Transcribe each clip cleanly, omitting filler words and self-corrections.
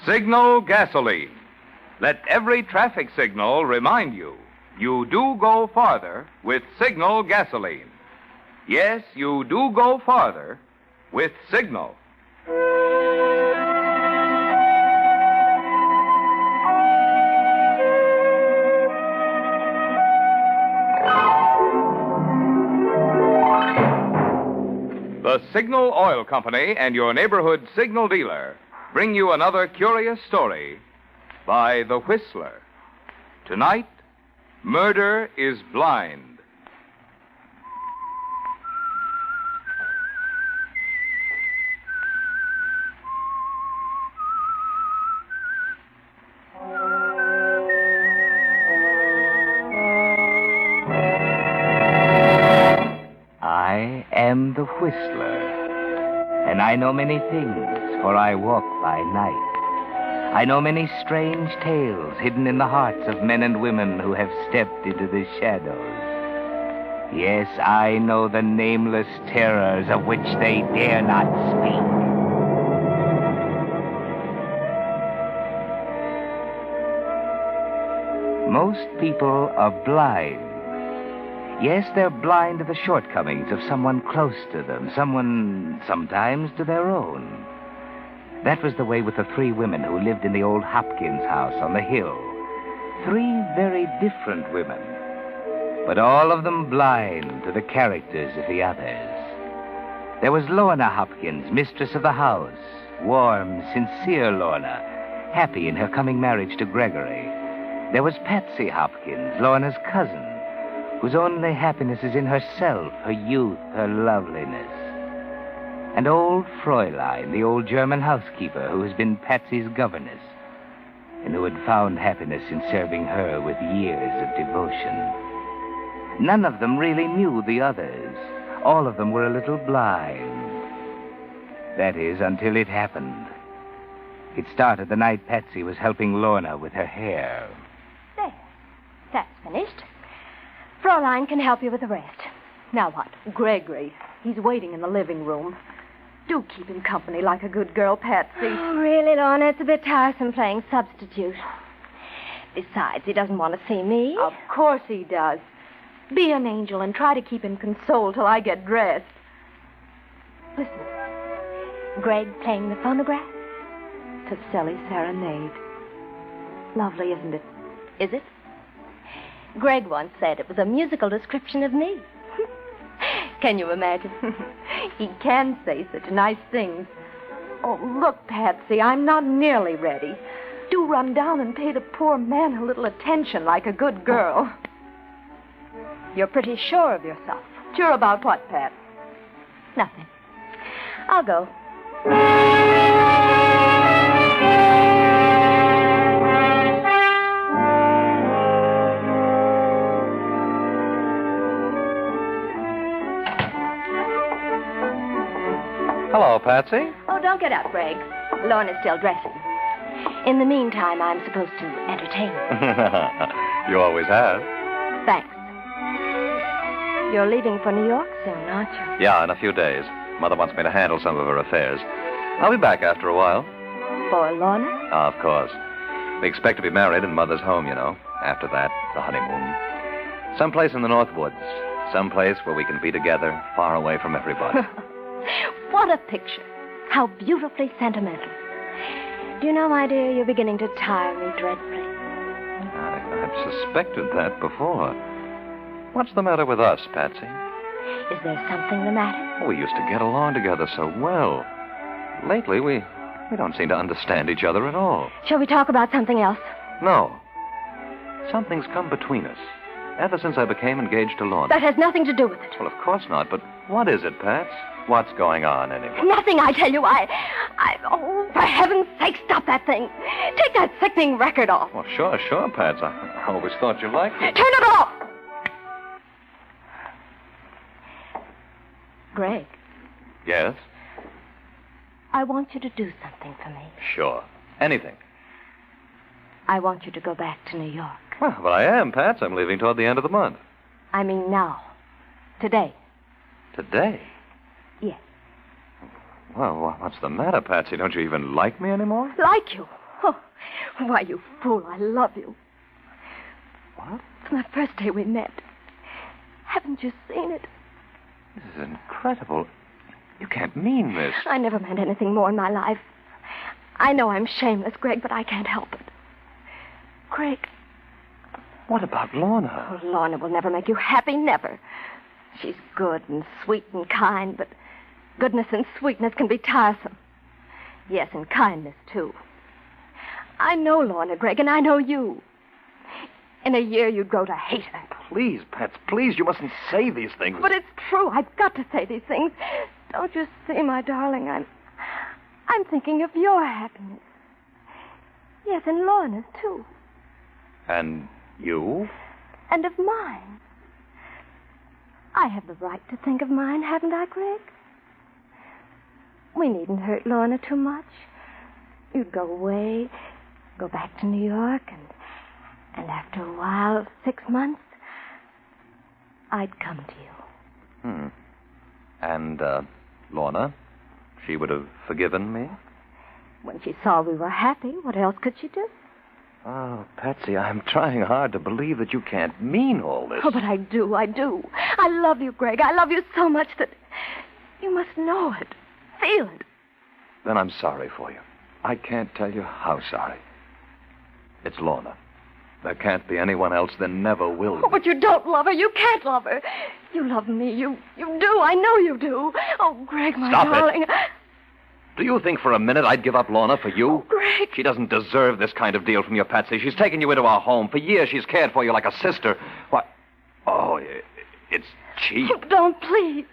Signal gasoline. Let every traffic signal remind you, you do go farther with Signal gasoline. Yes, you do go farther with Signal. The Signal Oil Company and your neighborhood Signal dealer bring you another curious story by The Whistler. Tonight, Murder is Blind. I am the Whistler, and I know many things, for I walk by night. I know many strange tales hidden in the hearts of men and women who have stepped into the shadows. Yes, I know the nameless terrors of which they dare not speak. Most people are blind. Yes, they're blind to the shortcomings of someone close to them, someone sometimes to their own. That was the way with the three women who lived in the old Hopkins house on the hill. Three very different women, but all of them blind to the characters of the others. There was Lorna Hopkins, mistress of the house, warm, sincere Lorna, happy in her coming marriage to Gregory. There was Patsy Hopkins, Lorna's cousin, whose only happiness is in herself, her youth, her loveliness. And old Fräulein, the old German housekeeper who has been Patsy's governess, and who had found happiness in serving her with years of devotion. None of them really knew the others. All of them were a little blind. That is, until it happened. It started the night Patsy was helping Lorna with her hair. There. That's finished. Fräulein can help you with the rest. Now what? Gregory. He's waiting in the living room. Do keep him company like a good girl, Patsy. Oh, really, Lorna? It's a bit tiresome playing substitute. Besides, he doesn't want to see me. Of course he does. Be an angel and try to keep him consoled till I get dressed. Listen. Greg playing the phonograph? Caselli's Serenade. Lovely, isn't it? Is it? Greg once said it was a musical description of me. Can you imagine? He can say such nice things. Oh, look, Patsy, I'm not nearly ready. Do run down and pay the poor man a little attention like a good girl. You're pretty sure of yourself. Sure about what, Pat? Nothing. I'll go. Hello, Patsy. Oh, don't get up, Greg. Lorna's still dressing. In the meantime, I'm supposed to entertain you. You always have. Thanks. You're leaving for New York soon, aren't you? Yeah, in a few days. Mother wants me to handle some of her affairs. I'll be back after a while. For Lorna? Of course. We expect to be married in Mother's home, you know. After that, the honeymoon. Someplace in the North Woods. Someplace where we can be together, far away from everybody. What a picture. How beautifully sentimental. Do you know, my dear, you're beginning to tire me dreadfully. I've suspected that before. What's the matter with us, Patsy? Is there something the matter? We used to get along together so well. Lately, we don't seem to understand each other at all. Shall we talk about something else? No. Something's come between us. Ever since I became engaged to Lorna. That has nothing to do with it. Well, of course not, but what is it, Pats? What's going on, anyway? Nothing, I tell you. Oh, for heaven's sake, stop that thing. Take that sickening record off. Well, sure, Pats. I always thought you liked it. Turn it off! Greg. Yes? I want you to do something for me. Sure. Anything. I want you to go back to New York. Well, but I am, Pats. I'm leaving toward the end of the month. I mean now. Today. Today? Yes. Well, what's the matter, Patsy? Don't you even like me anymore? Like you? Oh, why, you fool, I love you. What? From the first day we met. Haven't you seen it? This is incredible. You can't mean this. I never meant anything more in my life. I know I'm shameless, Greg, but I can't help it. Greg. What about Lorna? Oh, Lorna will never make you happy, never. She's good and sweet and kind, but goodness and sweetness can be tiresome. Yes, and kindness, too. I know Lorna, Greg, and I know you. In a year, you'd grow to hate her. Please, Pets, please, you mustn't say these things. But it's true. I've got to say these things. Don't you see, my darling, I'm thinking of your happiness. Yes, and Lorna's, too. And you? And of mine. I have the right to think of mine, haven't I, Greg? We needn't hurt Lorna too much. You'd go away, go back to New York, and after a while, 6 months, I'd come to you. And, Lorna? She would have forgiven me? When she saw we were happy, what else could she do? Oh, Patsy, I'm trying hard to believe that you can't mean all this. Oh, but I do. I love you, Greg. I love you so much that you must know it, feel it. Then I'm sorry for you. I can't tell you how sorry. It's Lorna. There can't be anyone else. There never will be. Oh, but you don't love her. You can't love her. You love me. You do. I know you do. Oh, Greg, my Stop darling. it. Do you think for a minute I'd give up Lorna for you? Oh, Greg. She doesn't deserve this kind of deal from you, Patsy. She's taken you into our home. For years she's cared for you like a sister. Why? Oh, it's cheap. Oh, don't, please.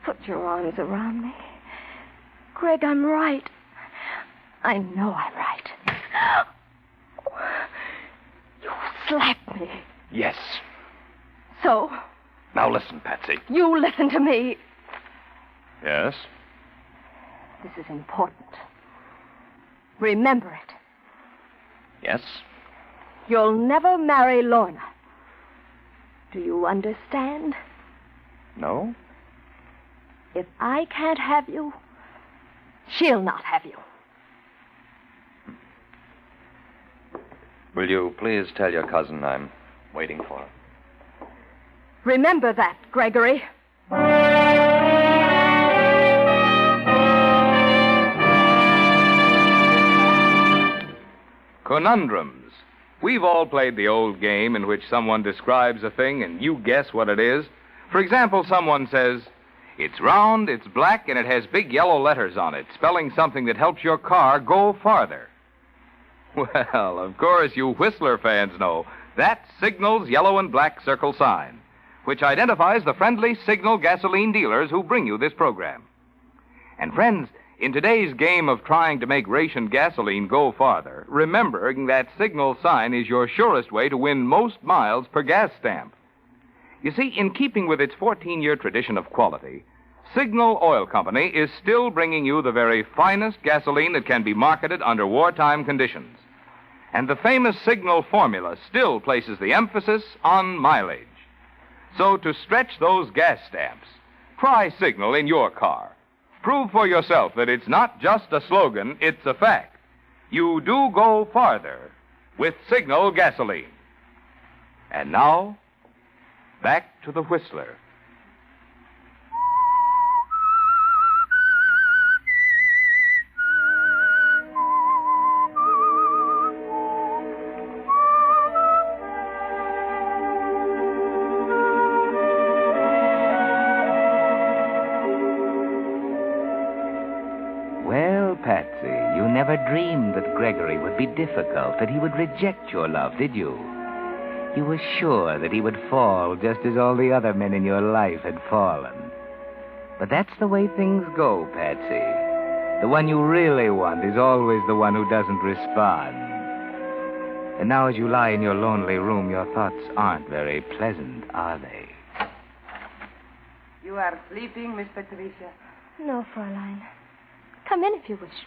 Put your arms around me. Greg, I'm right. I know I'm right. You slapped me. Yes. So? Now listen, Patsy. You listen to me. Yes? This is important. Remember it. Yes? You'll never marry Lorna. Do you understand? No? If I can't have you, she'll not have you. Will you please tell your cousin I'm waiting for her? Remember that, Gregory. Conundrums. We've all played the old game in which someone describes a thing and you guess what it is. For example, someone says, "It's round, it's black, and it has big yellow letters on it, spelling something that helps your car go farther." Well, of course, you Whistler fans know that's Signal's yellow and black circle sign, which identifies the friendly Signal gasoline dealers who bring you this program. And friends, in today's game of trying to make rationed gasoline go farther, remembering that Signal sign is your surest way to win most miles per gas stamp. You see, in keeping with its 14-year tradition of quality, Signal Oil Company is still bringing you the very finest gasoline that can be marketed under wartime conditions. And the famous Signal formula still places the emphasis on mileage. So to stretch those gas stamps, try Signal in your car. Prove for yourself that it's not just a slogan, it's a fact. You do go farther with Signal gasoline. And now, back to the Whistler. Well, Patsy, you never dreamed that Gregory would be difficult, that he would reject your love, did you? You were sure that he would fall just as all the other men in your life had fallen. But that's the way things go, Patsy. The one you really want is always the one who doesn't respond. And now as you lie in your lonely room, your thoughts aren't very pleasant, are they? You are sleeping, Miss Patricia? No, Fräulein. Come in if you wish.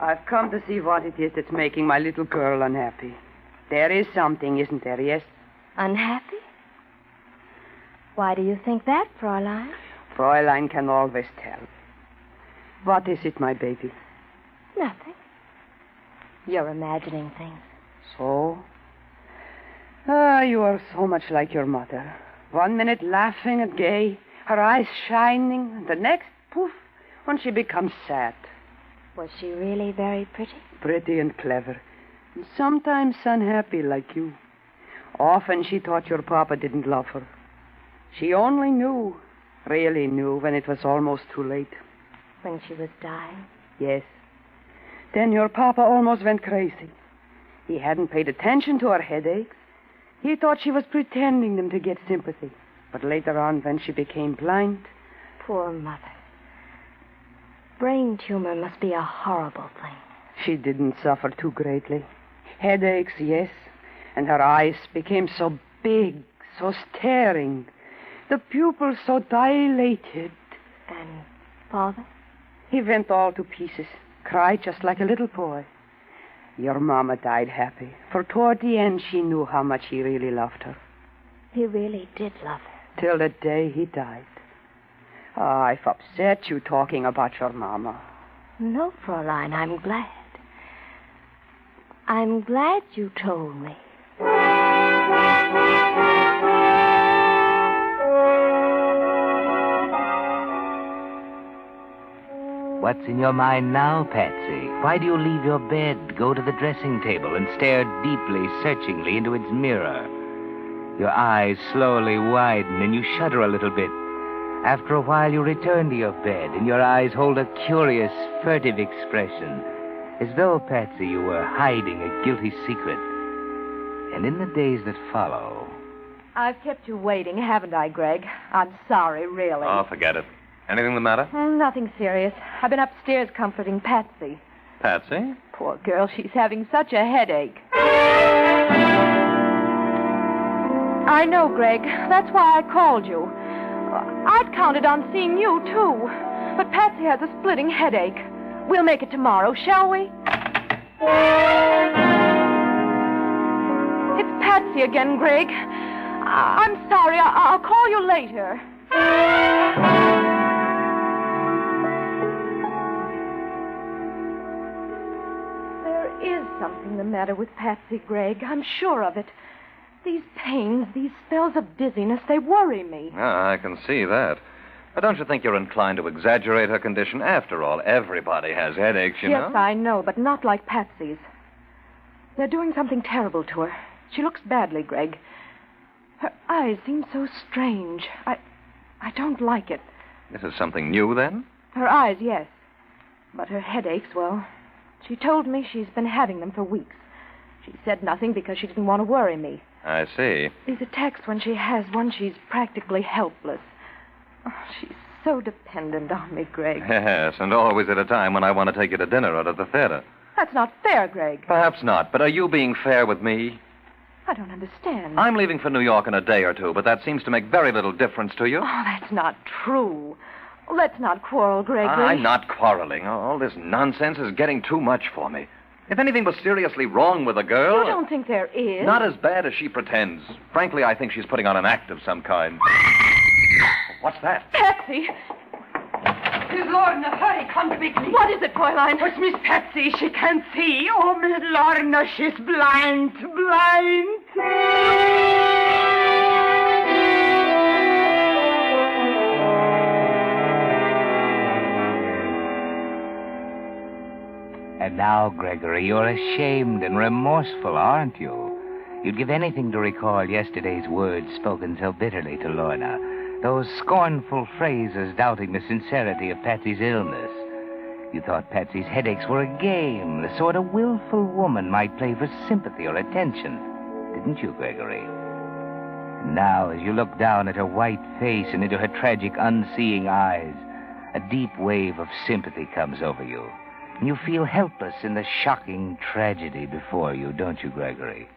I've come to see what it is that's making my little girl unhappy. There is something, isn't there, yes? Unhappy? Why do you think that, Fräulein? Fräulein can always tell. What is it, my baby? Nothing. You're imagining things. So? You are so much like your mother. 1 minute laughing and gay, her eyes shining, and the next, poof, when she becomes sad. Was she really very pretty? Pretty and clever. And sometimes unhappy like you. Often she thought your papa didn't love her. She only knew, really knew, when it was almost too late. When she was dying? Yes. Then your papa almost went crazy. He hadn't paid attention to her headaches. He thought she was pretending them to get sympathy. But later on, when she became blind... Poor mother. Brain tumor must be a horrible thing. She didn't suffer too greatly. Headaches, yes. And her eyes became so big, so staring. The pupils so dilated. And Father? He went all to pieces. Cried just like a little boy. Your mama died happy. For toward the end, she knew how much he really loved her. He really did love her. Till the day he died. I've upset you talking about your mama. No, Fräulein, I'm glad. I'm glad you told me. What's in your mind now, Patsy? Why do you leave your bed, go to the dressing table, and stare deeply, searchingly into its mirror? Your eyes slowly widen, and you shudder a little bit. After a while, you return to your bed, and your eyes hold a curious, furtive expression, as though, Patsy, you were hiding a guilty secret. And in the days that follow... I've kept you waiting, haven't I, Greg? I'm sorry, really. Oh, forget it. Anything the matter? Nothing serious. I've been upstairs comforting Patsy. Patsy? Poor girl, she's having such a headache. I know, Greg. That's why I called you. I'd counted on seeing you, too. But Patsy has a splitting headache. We'll make it tomorrow, shall we? It's Patsy again, Greg. I'm sorry. I'll call you later. There is something the matter with Patsy, Greg. I'm sure of it. These pains, these spells of dizziness, they worry me. Ah, I can see that. But don't you think you're inclined to exaggerate her condition? After all, everybody has headaches, you know. Yes, I know, but not like Patsy's. They're doing something terrible to her. She looks badly, Greg. Her eyes seem so strange. I don't like it. This is something new, then? Her eyes, yes. But her headaches, well, she told me she's been having them for weeks. She said nothing because she didn't want to worry me. I see. These attacks, when she has one, she's practically helpless. Oh, she's so dependent on me, Greg. Yes, and always at a time when I want to take you to dinner or to the theater. That's not fair, Greg. Perhaps not, but are you being fair with me? I don't understand. I'm leaving for New York in a day or two, but that seems to make very little difference to you. Oh, that's not true. Let's not quarrel, Gregory. I'm not quarreling. All this nonsense is getting too much for me. If anything was seriously wrong with a girl... You don't think there is? Not as bad as she pretends. Frankly, I think she's putting on an act of some kind. What's that? Patsy! Miss Lorna, hurry, come quickly. What is it, Fräulein? It's Miss Patsy. She can't see. Oh, Miss Lorna, she's blind. And now, Gregory, you're ashamed and remorseful, aren't you? You'd give anything to recall yesterday's words spoken so bitterly to Lorna. Those scornful phrases doubting the sincerity of Patsy's illness. You thought Patsy's headaches were a game, the sort a willful woman might play for sympathy or attention. Didn't you, Gregory? And now, as you look down at her white face and into her tragic, unseeing eyes, a deep wave of sympathy comes over you. And you feel helpless in the shocking tragedy before you, don't you, Gregory?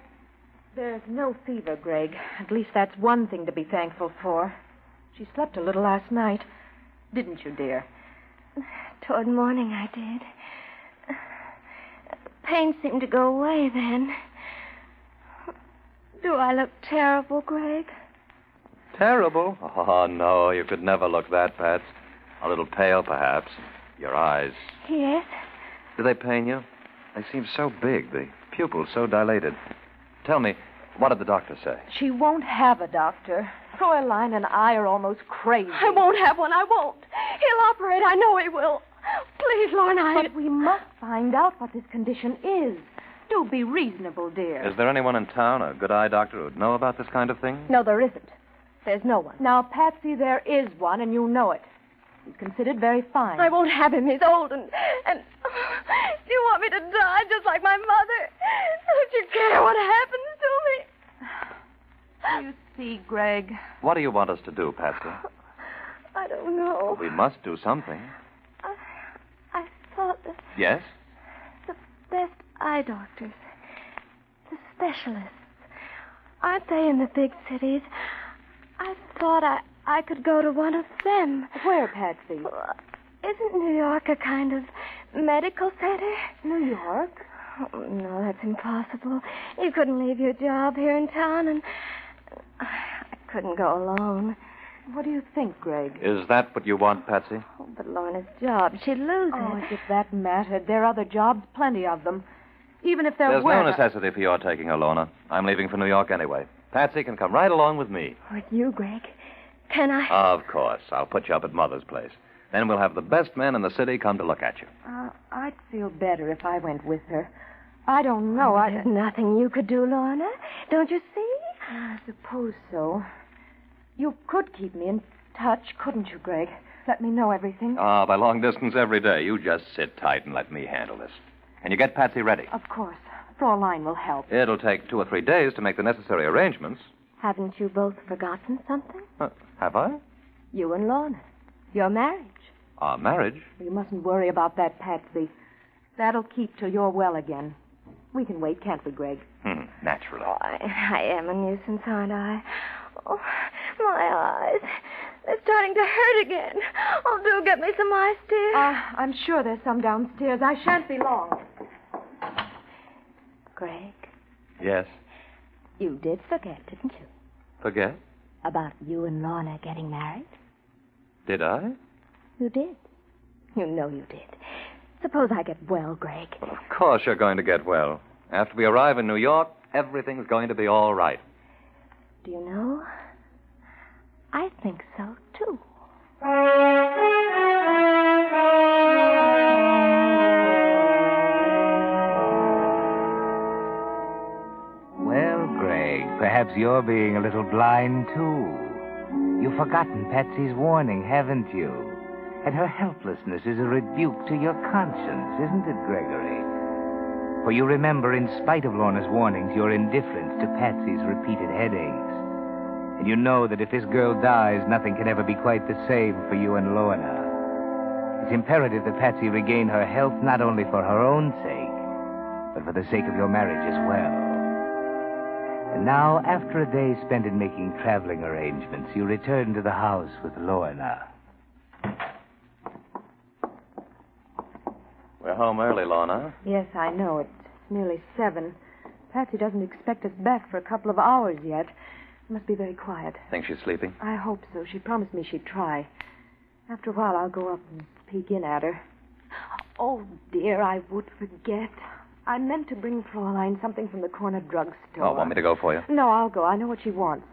There's no fever, Greg. At least that's one thing to be thankful for. She slept a little last night. Didn't you, dear? Toward morning, I did. The pain seemed to go away then. Do I look terrible, Greg? Terrible? Oh, no, you could never look that, Pat. A little pale, perhaps. Your eyes. Yes. Do they pain you? They seem so big, the pupils so dilated. Tell me, what did the doctor say? She won't have a doctor. Fräulein and I are almost crazy. I won't have one. I won't. He'll operate. I know he will. Please, Lorna, But we must find out what this condition is. Do be reasonable, dear. Is there anyone in town, a good eye doctor, who'd know about this kind of thing? No, there isn't. There's no one. Now, Patsy, there is one, and you know it. He's considered very fine. I won't have him. He's old and... Do you want me to die just like my mother? Don't you care what happens to me? You see, Greg. What do you want us to do, Patsy? I don't know. We must do something. I thought that Yes? the best eye doctors, the specialists, aren't they in the big cities? I thought I could go to one of them. Where, Patsy? Isn't New York a kind of medical center? New York? Oh, no, that's impossible. You couldn't leave your job here in town, and I couldn't go alone. What do you think, Greg? Is that what you want, Patsy? Oh, but Lorna's job, she'd lose Oh, it. as if that mattered. There are other jobs, plenty of them. Even if there There's were... no necessity for your taking her, Lorna. I'm leaving for New York anyway. Patsy can come right along with me. With you, Greg. Can I? Of course. I'll put you up at Mother's place. Then we'll have the best men in the city come to look at you. I'd feel better if I went with her. I don't know. There's nothing you could do, Lorna. Don't you see? I suppose so. You could keep me in touch, couldn't you, Greg? Let me know everything. By long distance every day. You just sit tight and let me handle this. Can you get Patsy ready? Of course. Fräulein will help. It'll take 2 or 3 days to make the necessary arrangements. Haven't you both forgotten something? Have I? You and Lorna. Your marriage. Our marriage? You mustn't worry about that, Patsy. That'll keep till you're well again. We can wait, can't we, Greg? Naturally. Oh, I am a nuisance, aren't I? Oh, my eyes. They're starting to hurt again. Oh, do get me some ice, dear. I'm sure there's some downstairs. I shan't be long. Greg, Yes. you did forget, didn't you? Forget? About you and Lorna getting married? Did I? You did. You know you did. Suppose I get well, Greg. Well, of course you're going to get well. After we arrive in New York, everything's going to be all right. Do you know? I think so, too. Well, Greg, perhaps you're being a little blind, too. You've forgotten Patsy's warning, haven't you? And her helplessness is a rebuke to your conscience, isn't it, Gregory? For you remember, in spite of Lorna's warnings, your indifference to Patsy's repeated headaches. And you know that if this girl dies, nothing can ever be quite the same for you and Lorna. It's imperative that Patsy regain her health not only for her own sake, but for the sake of your marriage as well. And now, after a day spent in making traveling arrangements, you return to the house with Lorna. We're home early, Lorna. Yes, I know. It's nearly 7. Patsy doesn't expect us back for a couple of hours yet. Must be very quiet. Think she's sleeping? I hope so. She promised me she'd try. After a while, I'll go up and peek in at her. Oh, dear, I would forget. I meant to bring Fräulein something from the corner drugstore. Oh, want me to go for you? No, I'll go. I know what she wants.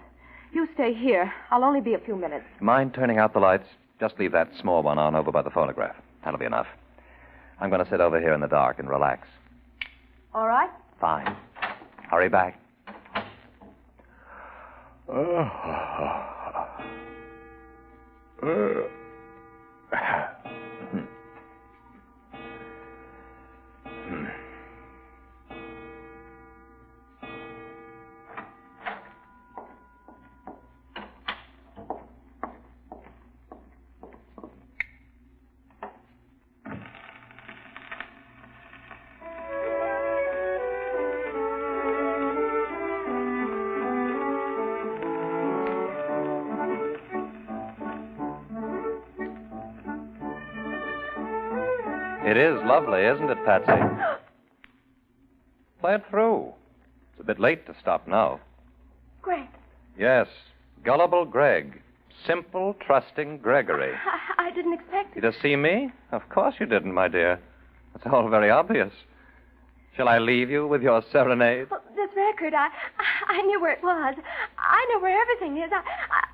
You stay here. I'll only be a few minutes. Mind turning out the lights? Just leave that small one on over by the phonograph. That'll be enough. I'm going to sit over here in the dark and relax. All right? Fine. Hurry back. It is lovely, isn't it, Patsy? Play it through. It's a bit late to stop now. Greg, Yes, gullible Greg. Simple, trusting Gregory. I didn't expect You to see me? Of course you didn't, my dear. It's all very obvious. Shall I leave you with your serenade? Well, this record, I knew where it was. I know where everything is.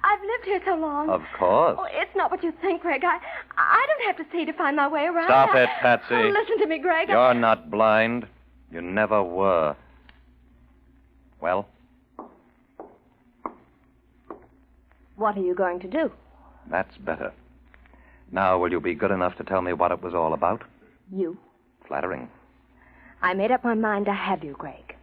I've lived here so long. Of course. Oh, it's not what you think, Greg. I don't have to see to find my way around. Stop it, Patsy. Oh, listen to me, Greg. You're not blind. You never were. Well? What are you going to do? That's better. Now, will you be good enough to tell me what it was all about? You. Flattering. I made up my mind to have you, Greg.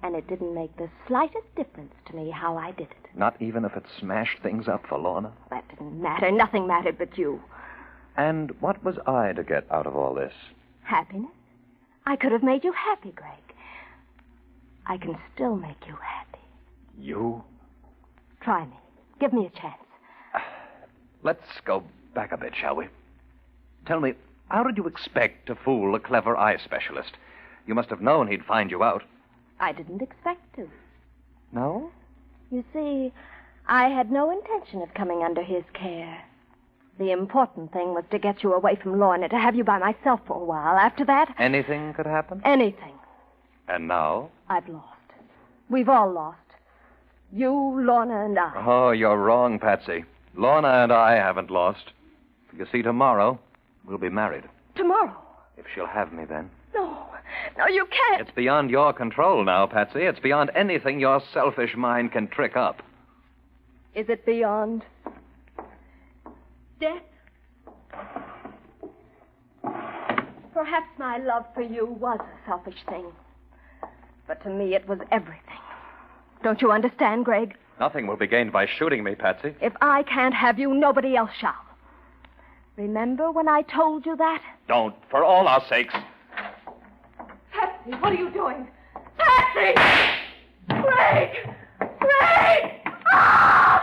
And it didn't make the slightest difference to me how I did it. Not even if it smashed things up for Lorna? That didn't matter. Nothing mattered but you. And what was I to get out of all this? Happiness? I could have made you happy, Greg. I can still make you happy. You? Try me. Give me a chance. Let's go back a bit, shall we? Tell me, how did you expect to fool a clever eye specialist? You must have known he'd find you out. I didn't expect to. No? You see, I had no intention of coming under his care. The important thing was to get you away from Lorna, to have you by myself for a while. After that... Anything could happen? Anything. And now? I've lost. We've all lost. You, Lorna, and I. Oh, you're wrong, Patsy. Lorna and I haven't lost. You see, tomorrow, we'll be married. Tomorrow? If she'll have me then. No. No, you can't. It's beyond your control now, Patsy. It's beyond anything your selfish mind can trick up. Is it beyond death? Perhaps my love for you was a selfish thing. But to me, it was everything. Don't you understand, Greg? Nothing will be gained by shooting me, Patsy. If I can't have you, nobody else shall. Remember when I told you that? Don't, for all our sakes. Patsy, what are you doing? Patsy! Greg! Greg! Ah!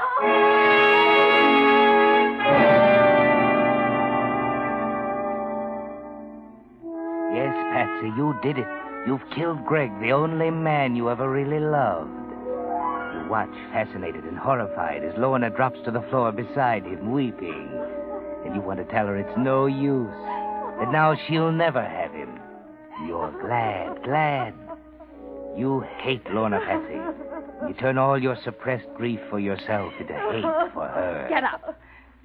Yes, Patsy, you did it. You've killed Greg, the only man you ever really loved. You watch, fascinated and horrified, as Lorna drops to the floor beside him, weeping. And you want to tell her it's no use, that now she'll never have him. You're glad. You hate Lorna, Patsy. You turn all your suppressed grief for yourself into hate for her. Get up.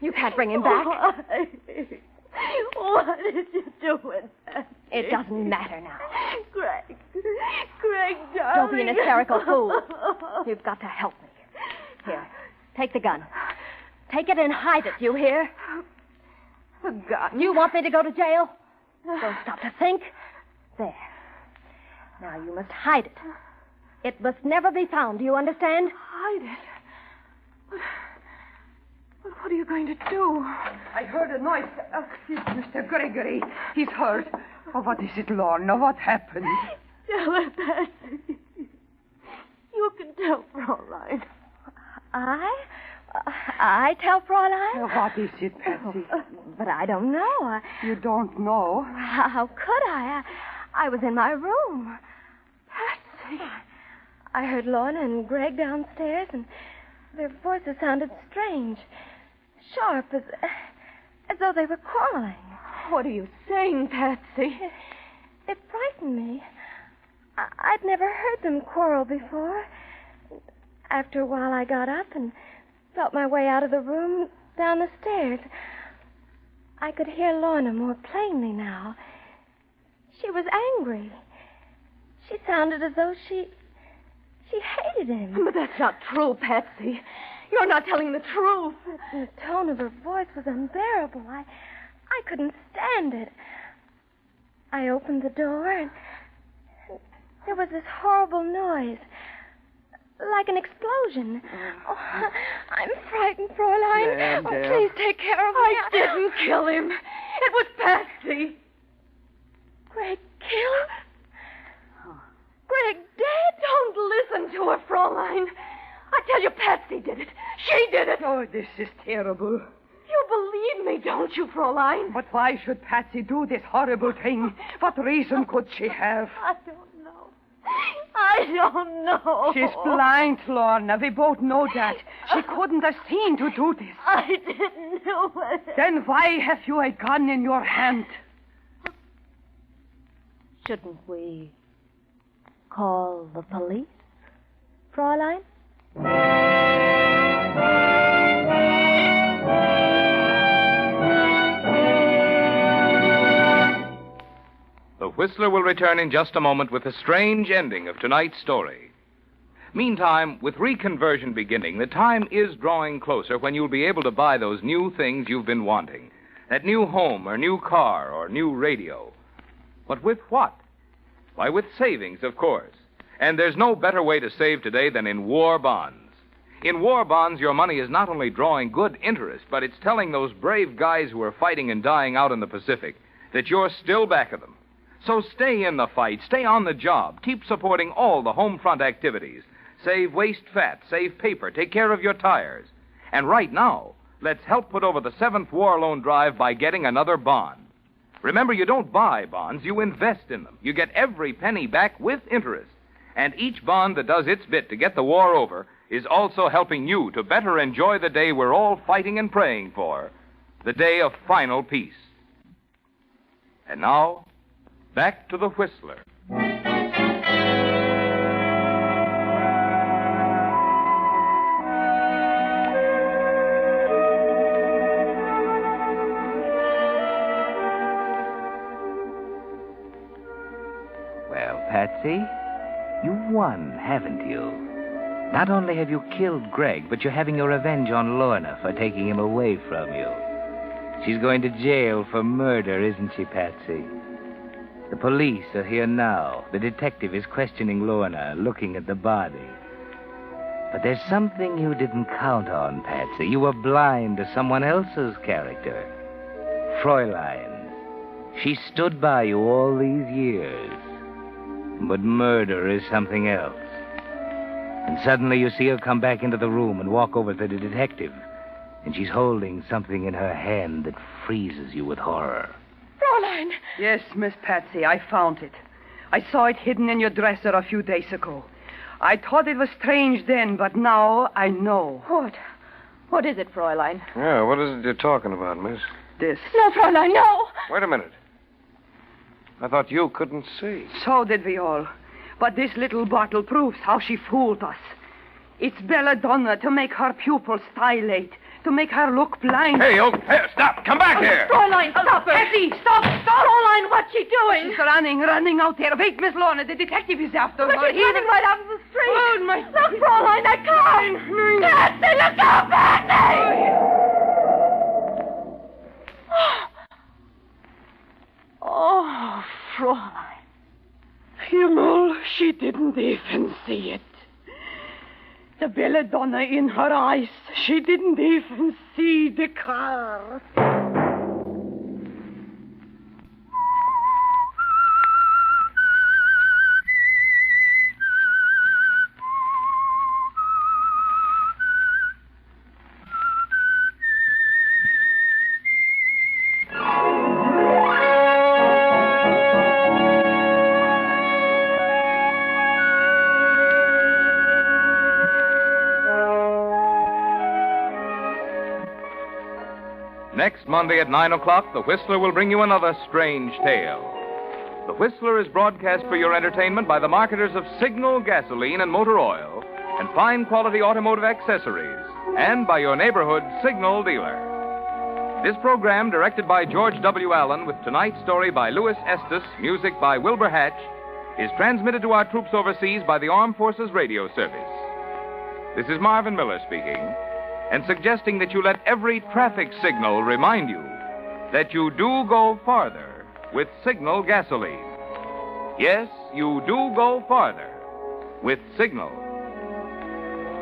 You can't bring him back. What did you do with that? It doesn't matter now. Greg, darling. Don't be an hysterical fool. You've got to help me. Here, take the gun. Take it and hide it, you hear? A gun. You want me to go to jail? Don't stop to think. There. Now you must hide it. It must never be found, do you understand? Hide it. But what are you going to do? I heard a noise. It's Mr. Gregory. He's hurt. Oh, what is it, Lorna? What happened? Tell her, Patsy. You can tell Fraulein. I tell Fraulein? What is it, Patsy? But I don't know. You don't know? How could I? I was in my room. Patsy. I heard Lorna and Greg downstairs, and their voices sounded strange. Sharp, as though they were quarreling. What are you saying, Patsy? It frightened me. I'd never heard them quarrel before. After a while, I got up and felt my way out of the room, down the stairs. I could hear Lorna more plainly now. She was angry. She sounded as though she hated him. But that's not true, Patsy. You're not telling the truth. The tone of her voice was unbearable. I couldn't stand it. I opened the door, and there was this horrible noise, like an explosion. Oh, I'm frightened, Fraulein. Oh, please take care of me. I didn't kill him. It was Patsy. Greg killed? Greg dead? Don't listen to her, Fraulein. I tell you, Patsy did it. She did it. Oh, this is terrible. You believe me, don't you, Fraulein? But why should Patsy do this horrible thing? What reason could she have? I don't know. I don't know. She's blind, Lorna. We both know that. She couldn't have seen to do this. I didn't do it. Then why have you a gun in your hand? Shouldn't we call the police, Fräulein? The Whistler will return in just a moment with the strange ending of tonight's story. Meantime, with reconversion beginning, the time is drawing closer when you'll be able to buy those new things you've been wanting. That new home or new car or new radio. But with what? Why, with savings, of course. And there's no better way to save today than in war bonds. In war bonds, your money is not only drawing good interest, but it's telling those brave guys who are fighting and dying out in the Pacific that you're still back of them. So stay in the fight, stay on the job, keep supporting all the home front activities. Save waste fat, save paper, take care of your tires. And right now, let's help put over the 7th War Loan Drive by getting another bond. Remember, you don't buy bonds, you invest in them. You get every penny back with interest. And each bond that does its bit to get the war over is also helping you to better enjoy the day we're all fighting and praying for, the day of final peace. And now, back to the Whistler. Well, Patsy, you've won, haven't you? Not only have you killed Greg, but you're having your revenge on Lorna for taking him away from you. She's going to jail for murder, isn't she, Patsy? The police are here now. The detective is questioning Lorna, looking at the body. But there's something you didn't count on, Patsy. You were blind to someone else's character. Fräulein. She stood by you all these years. But murder is something else. And suddenly you see her come back into the room and walk over to the detective. And she's holding something in her hand that freezes you with horror. Fräulein! Yes, Miss Patsy, I found it. I saw it hidden in your dresser a few days ago. I thought it was strange then, but now I know. What? What is it, Fräulein? Yeah, what is it you're talking about, miss? This. No, Fräulein, no! Wait a minute. I thought you couldn't see. So did we all. But this little bottle proves how she fooled us. It's belladonna to make her pupils dilate, to make her look blind. Hey, stop! Come back here! Fräulein, stop her! Patsy, stop! Fräulein, what's she doing? She's running out there. Wait, Miss Lorna, the detective is after her. But she's running right out of the street. Oh, my... Look, Fräulein, that car! Patsy, look out, Patsy! Oh, Fräulein. Himmel, she didn't even see it. The belladonna in her eyes. She didn't even see the car. Next Monday at 9 o'clock, The Whistler will bring you another strange tale. The Whistler is broadcast for your entertainment by the marketers of Signal gasoline and motor oil and fine quality automotive accessories, and by your neighborhood Signal dealer. This program, directed by George W. Allen, with tonight's story by Louis Estes, music by Wilbur Hatch, is transmitted to our troops overseas by the Armed Forces Radio Service. This is Marvin Miller speaking, and suggesting that you let every traffic signal remind you that you do go farther with Signal gasoline. Yes, you do go farther with Signal.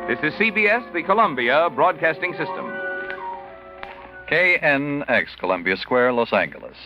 This is CBS, the Columbia Broadcasting System. KNX, Columbia Square, Los Angeles.